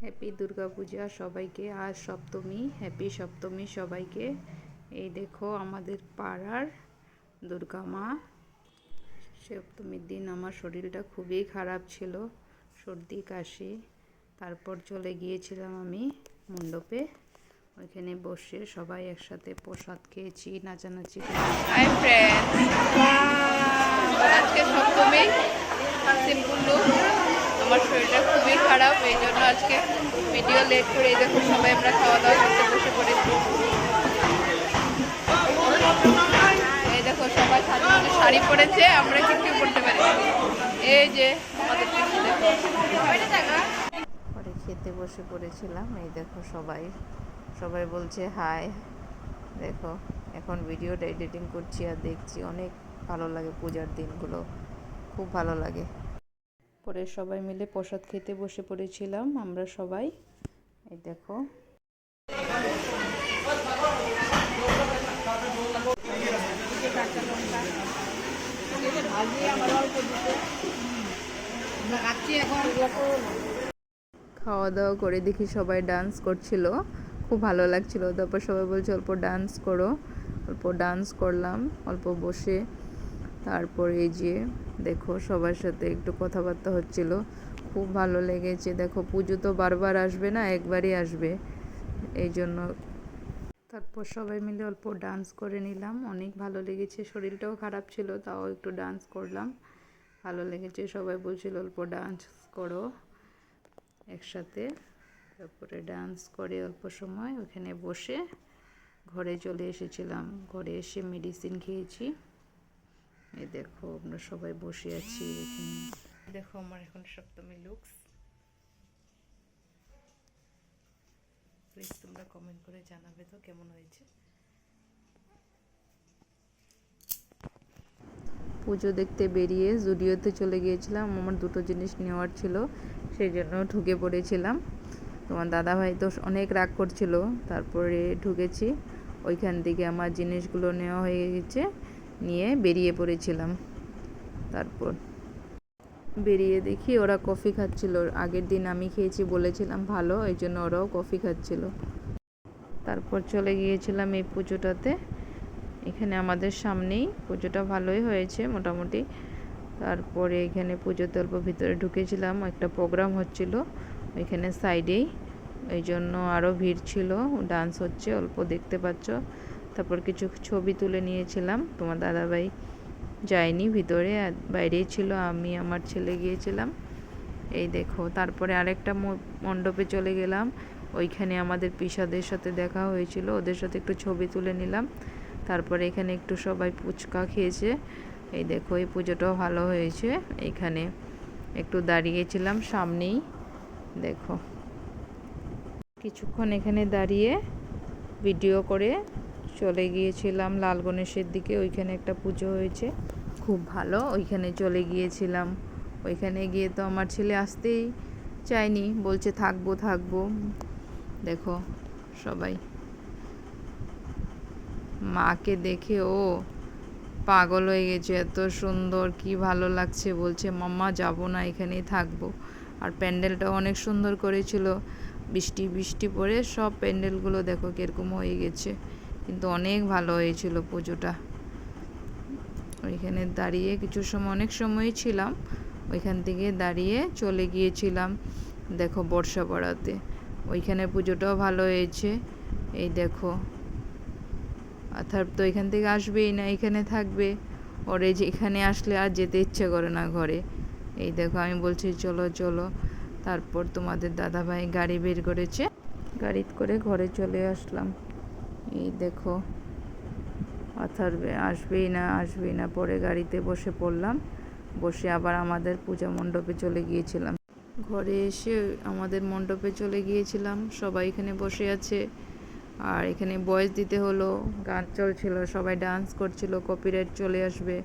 Happy Durga পূজা সবাইকে। আজ সপ্তমী, happy সপ্তমী সবাইকে। এই দেখো আমাদের পাড়ার দুর্গা মা। সপ্তমীর দিন আমার শরীরটা খুবই খারাপ ছিল, সর্দি কাশি। তারপর চলে গিয়েছিলাম আমি মণ্ডপে, ওইখানে বসে সবাই একসাথে প্রসাদ খেয়েছি, নাচানাচি। হাই ফ্রেন্ড, আজকে সপ্তমী, সিম্পল লুক। আমার শরীরটা খুবই খারাপ, এই জন্য আজকে ভিডিও লেট করে এই দেখো সবাই আমরা খাওয়া দাওয়া করতে বসে পড়েছি। এই দেখো সবাই শাড়ি পরেছে, আমরা কিছু করতে পারি। এই যে আমাদের পরে খেতে বসে পড়েছিলাম। এই দেখো সবাই সবাই বলছে হাই। দেখো এখন ভিডিওটা এডিটিং করছি আর দেখছি, অনেক ভালো লাগে। পূজার দিনগুলো খুব ভালো লাগে। পরে সবাই মিলে প্রসাদ খেতে বসে পড়েছিলাম আমরা সবাই। এই দেখো খাওয়া দাওয়া করে দেখি সবাই ডান্স করছিল, খুব ভালো লাগছিল। তারপর সবাই বলছে অল্প ডান্স করো, অল্প ডান্স করলাম অল্প বসে। তারপর এই যে দেখো সবার সাথে একটু কথাবার্তা হচ্ছিল, খুব ভালো লেগেছে। দেখো পুজো তো বারবার আসবে না, একবারই আসবে, এই জন্য। তারপর সবাই মিলে অল্প ডান্স করে নিলাম, অনেক ভালো লেগেছে। শরীরটাও খারাপ ছিল, তাও একটু ডান্স করলাম, ভালো লেগেছে। সবাই বলছিল অল্প ডান্স করো একসাথে। তারপরে ডান্স করে অল্প সময় ওখানে বসে ঘরে চলে এসেছিলাম। ঘরে এসে মেডিসিন খেয়েছি। এই দেখো আমরা সবাই বসে আছি এখানে। দেখো আমার এখন সপ্তমী লুকস। প্লিজ তোমরা কমেন্ট করে জানাবে তো কেমন হয়েছে। পুজো দেখতে বেরিয়ে জুডিওতে চলে গিয়েছিলাম, আমার দুটো জিনিস নেওয়ার ছিল, সেই জন্য ঢুকে পড়েছিলাম। তোমার দাদাভাই তো অনেক রাগ করছিল, তারপরে ঢুকেছি। ওইখান থেকে আমার জিনিসগুলো নেওয়া হয়ে গেছে, নিয়ে বেরিয়ে পড়েছিলাম। তারপর বেরিয়ে দেখি ওরা কফি খাচ্ছিল। আগের দিন আমি খেয়েছি, বলেছিলাম ভালো, এই জন্য ওরাও কফি খাচ্ছিল। তারপর চলে গিয়েছিলাম এই পুজোটাতে। এখানে আমাদের সামনেই পুজোটা ভালোই হয়েছে মোটামুটি। তারপরে এখানে পুজোতে অল্প ভিতরে ঢুকেছিলাম, একটা প্রোগ্রাম হচ্ছিল ওইখানে সাইডেই, এই জন্য আরও ভিড় ছিল। ডান্স হচ্ছে অল্প দেখতে পাচ্ছ। তারপর কিছু ছবি তুলে নিয়েছিলাম। তোমার দাদাভাই যায়নি ভিতরে, বাইরেই ছিল, আমি আমার ছেলে গিয়েছিলাম। এই দেখো তারপরে আরেকটা মণ্ডপে চলে গেলাম, ওইখানে আমাদের পিসাদের সাথে দেখা হয়েছিল, ওদের সাথে একটু ছবি তুলে নিলাম। তারপরে এখানে একটু সবাই ফুচকা খেয়েছে। এই দেখো এই পুজোটাও ভালো হয়েছে। এখানে একটু দাঁড়িয়েছিলাম সামনেই, দেখো কিছুক্ষণ এখানে দাঁড়িয়ে ভিডিও করে চলে গিয়েছিলাম লাল গণেশের দিকে। ওইখানে একটা পুজো হয়েছে খুব ভালো, ওইখানে চলে গিয়েছিলাম। ওইখানে গিয়ে তো আমার ছেলে আসতেই চায়নি, বলছে থাকবো থাকবো। দেখো সবাই মাকে দেখে ও পাগল হয়ে গেছে, এত সুন্দর, কি ভালো লাগছে। বলছে মাম্মা যাব না, এখানেই থাকবো। আর প্যান্ডেলটাও অনেক সুন্দর করেছিল, বৃষ্টি বৃষ্টি পড়ে সব প্যান্ডেলগুলো দেখো কীরকম হয়ে গেছে, কিন্তু অনেক ভালো হয়েছিল পুজোটা। ওইখানে দাঁড়িয়ে কিছু সময়, অনেক সময়ই ছিলাম, ওইখান থেকে দাঁড়িয়ে চলে গিয়েছিলাম দেখো বর্ষা পড়াতে। ওইখানে পুজোটাও ভালো হয়েছে। এই দেখো অর্থাৎ তো এখান থেকে আসবেই না, এখানে থাকবে। ওরে যে এখানে আসলে আর যেতে ইচ্ছে করে না ঘরে। এই দেখো আমি বলছি চলো চলো। তারপর তোমাদের দাদাভাই গাড়ি বের করেছে, গাড়িতে করে ঘরে চলে আসলাম। এই দেখো অর্থাৎ আসবেই না আসবেই না, পরে গাড়িতে বসে পড়লাম, বসে আবার আমাদের পূজা মণ্ডপে চলে গিয়েছিলাম। ঘরে এসে আমাদের মণ্ডপে চলে গিয়েছিলাম, সবাই এখানে বসে আছে। আর এখানে ভয়েস দিতে হলো, গান চলছিল, সবাই ডান্স করছিল, কপিরাইট চলে আসবে,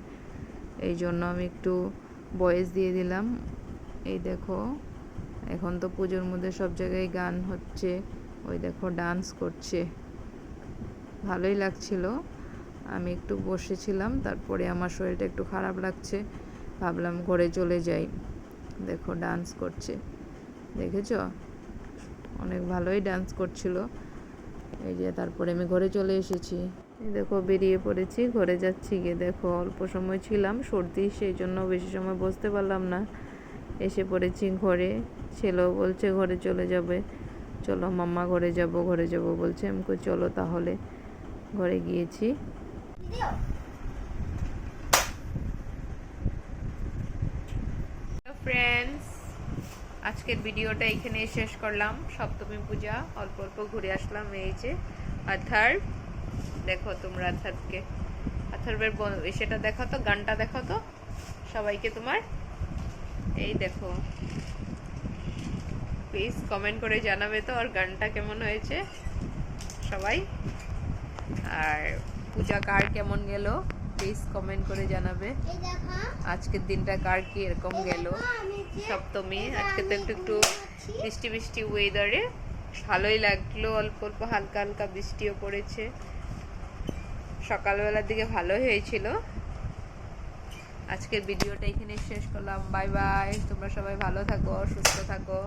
এই জন্য আমি একটু ভয়েস দিয়ে দিলাম। এই দেখো এখন তো পুজোর মধ্যে সব জায়গায় গান হচ্ছে, ওই দেখো ডান্স করছে, ভালোই লাগছিল। আমি একটু বসেছিলাম, তারপরে আমার শরীরটা একটু খারাপ লাগছে, ভাবলাম ঘরে চলে যাই। দেখো ডান্স করছে, দেখেছো? অনেক ভালোই ডান্স করছিল। এই যে তারপরে আমি ঘরে চলে এসেছি। এই দেখো বেরিয়ে পড়েছি, ঘরে যাচ্ছি। গিয়ে দেখো অল্প সময় ছিলাম, সর্দি, সেই জন্য বেশি সময় বসতে পারলাম না। এসে পড়েছি ঘরে। ছেলেও বলছে ঘরে চলে যাবে, চলো মাম্মা ঘরে যাব বলছে। আমি কই চলো তাহলে। ঘরে গিয়েছি। ফ্রেন্ডস, আজকের ভিডিওটা এখানে শেষ করলাম। সপ্তমী পূজা অল্প অল্প ঘুরে আসলাম। এই যে আথার, দেখো তোমরা আথারকে, আথারবের সেটা দেখো তো, গানটা দেখো তো সবাইকে তোমার। এই দেখো, প্লিজ কমেন্ট করে জানাবে তো আর গানটা কেমন হয়েছে সবাই। আর পূজা কার কেমন গেল প্লিজ কমেন্ট করে জানাবে। আজকের দিনটা কার কি এরকম গেল। সপ্তমী আজকে তো একটু একটু বৃষ্টি বৃষ্টি ওয়েদারে ভালোই লাগলো। অল্প অল্প হালকা হালকা বৃষ্টিও পড়েছে। সকালবেলার দিকে ভালো হয়েছিল। আজকের ভিডিওটা এখানে শেষ করলাম। বাই বাই, তোমরা সবাই ভালো থাকো, সুস্থ থাকো।